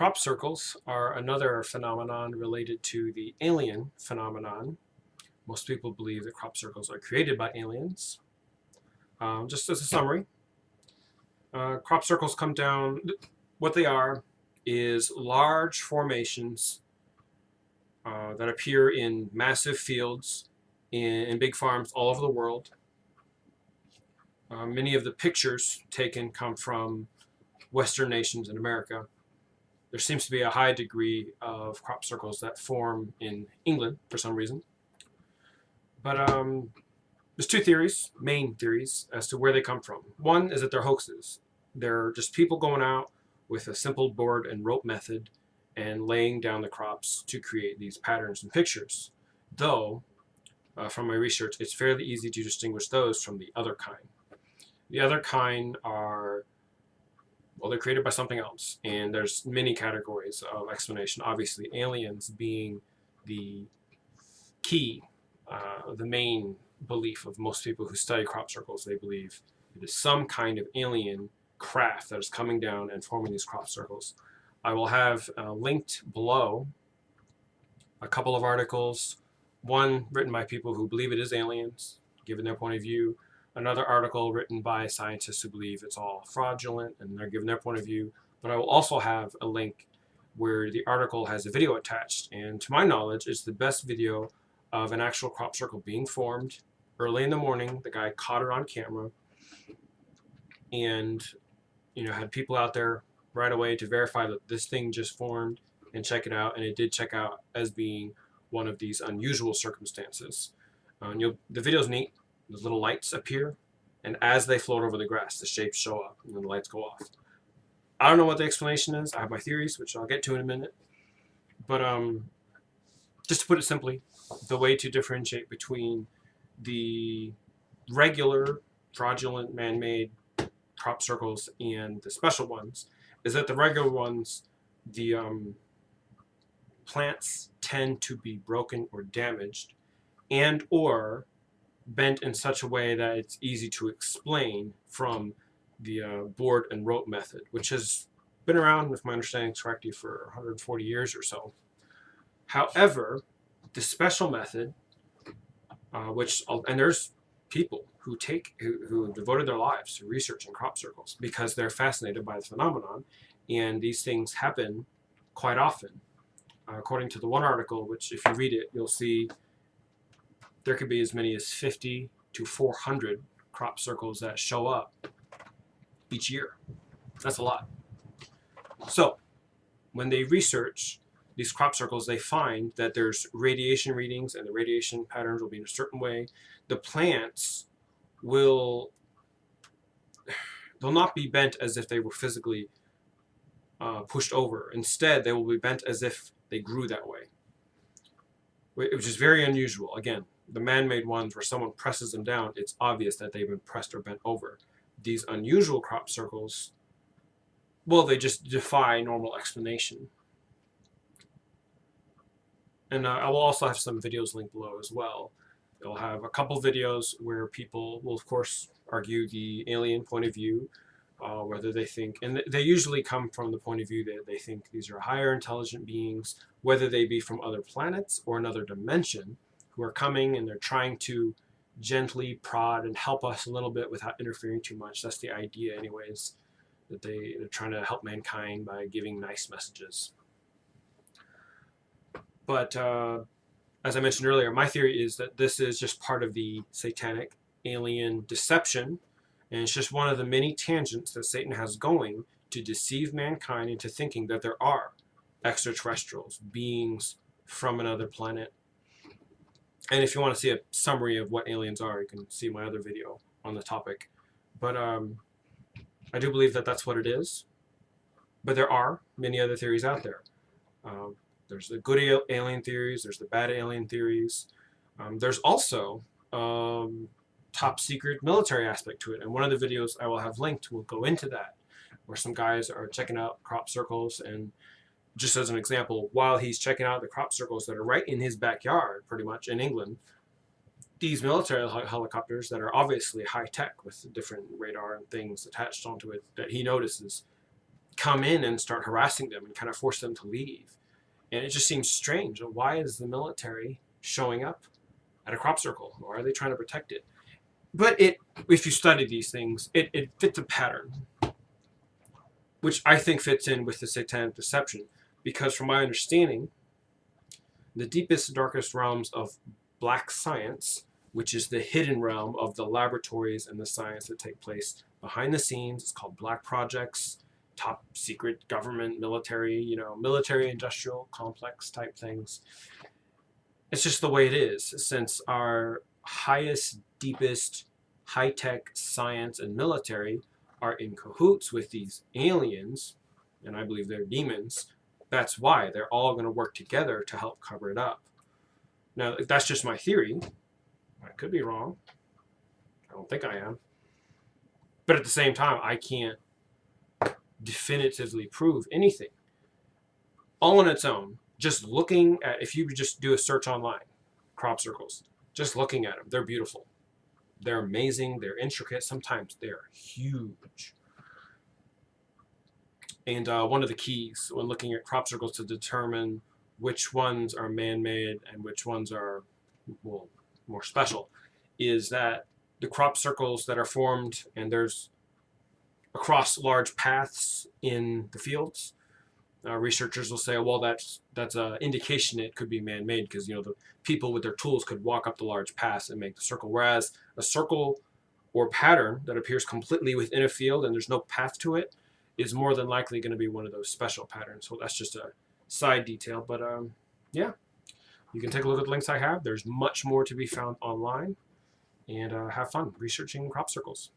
Crop circles are another phenomenon related to the alien phenomenon. Most people believe that crop circles are created by aliens. Just as a summary, crop circles come down, what they are is large formations that appear in massive fields in big farms all over the world. Many of the pictures taken come from Western nations in America. There seems to be a high degree of crop circles that form in England for some reason. But there's two theories, main theories, as to where they come from. One is that they're hoaxes. They're just people going out with a simple board and rope method and laying down the crops to create these patterns and pictures. Though, from my research, it's fairly easy to distinguish those from the other kind. The other kind are, well, they're created by something else, and there's many categories of explanation. Obviously, aliens being the key, the main belief of most people who study crop circles. They believe it is some kind of alien craft that is coming down and forming these crop circles. I will have linked below a couple of articles, one written by people who believe it is aliens, given their point of view, another article written by scientists who believe it's all fraudulent and they're giving their point of view. But I will also have a link where the article has a video attached, and to my knowledge, it's the best video of an actual crop circle being formed early in the morning. The guy caught it on camera and had people out there right away to verify that this thing just formed and check it out, and it did check out as being one of these unusual circumstances. The video's neat. The little lights appear, and as they float over the grass, the shapes show up and then the lights go off. I don't know what the explanation is. I have my theories, which I'll get to in a minute. But just to put it simply, the way to differentiate between the regular, fraudulent, man-made crop circles and the special ones is that the regular ones, the plants tend to be broken or damaged and or bent in such a way that it's easy to explain from the board and rope method, which has been around, if my understanding is correct, for 140 years or so. However, the special method, and there's people who have devoted their lives to researching crop circles because they're fascinated by the phenomenon, and these things happen quite often. According to the one article, which if you read it, you'll see there could be as many as 50 to 400 crop circles that show up each year. That's a lot. So when they research these crop circles, they find that there's radiation readings, and the radiation patterns will be in a certain way. The plants they'll not be bent as if they were physically pushed over. Instead, they will be bent as if they grew that way, which is very unusual. Again, the man-made ones where someone presses them down, it's obvious that they've been pressed or bent over. These unusual crop circles, well, they just defy normal explanation. And I will also have some videos linked below as well. It'll have a couple videos where people will, of course, argue the alien point of view, whether they think, and they usually come from the point of view that they think these are higher intelligent beings, whether they be from other planets or another dimension, who are coming and they're trying to gently prod and help us a little bit without interfering too much. That's the idea anyways, that they're trying to help mankind by giving nice messages. But as I mentioned earlier, my theory is that this is just part of the satanic alien deception, and it's just one of the many tangents that Satan has going to deceive mankind into thinking that there are extraterrestrials, beings from another planet. And if you want to see a summary of what aliens are, you can see my other video on the topic. But I do believe that that's what it is. But there are many other theories out there. There's the good alien theories. There's the bad alien theories. There's also top secret military aspect to it. And one of the videos I will have linked will go into that, where some guys are checking out crop circles. And just as an example, while he's checking out the crop circles that are right in his backyard, pretty much in England, these military helicopters that are obviously high tech with different radar and things attached onto it that he notices come in and start harassing them and kind of force them to leave. And it just seems strange. Why is the military showing up at a crop circle? Why are they trying to protect it? But if you study these things, it fits a pattern, which I think fits in with the satanic deception. Because from my understanding, the deepest and darkest realms of black science, which is the hidden realm of the laboratories and the science that take place behind the scenes, it's called black projects, top secret government, military, military industrial complex type things. It's just the way it is, since our highest, deepest, high-tech science and military are in cahoots with these aliens, and I believe they're demons. That's why they're all going to work together to help cover it up. Now, that's just my theory. I could be wrong. I don't think I am. But at the same time, I can't definitively prove anything. All on its own, just looking at, if you just do a search online, crop circles, just looking at them, they're beautiful. They're amazing. They're intricate. Sometimes they're huge. And one of the keys when looking at crop circles to determine which ones are man-made and which ones are, well, more special, is that the crop circles that are formed, and there's across large paths in the fields, researchers will say, well, that's an indication it could be man-made, because the people with their tools could walk up the large paths and make the circle. Whereas a circle or pattern that appears completely within a field and there's no path to it is more than likely going to be one of those special patterns. So that's just a side detail, but yeah, you can take a look at the links I have. There's much more to be found online, and have fun researching crop circles.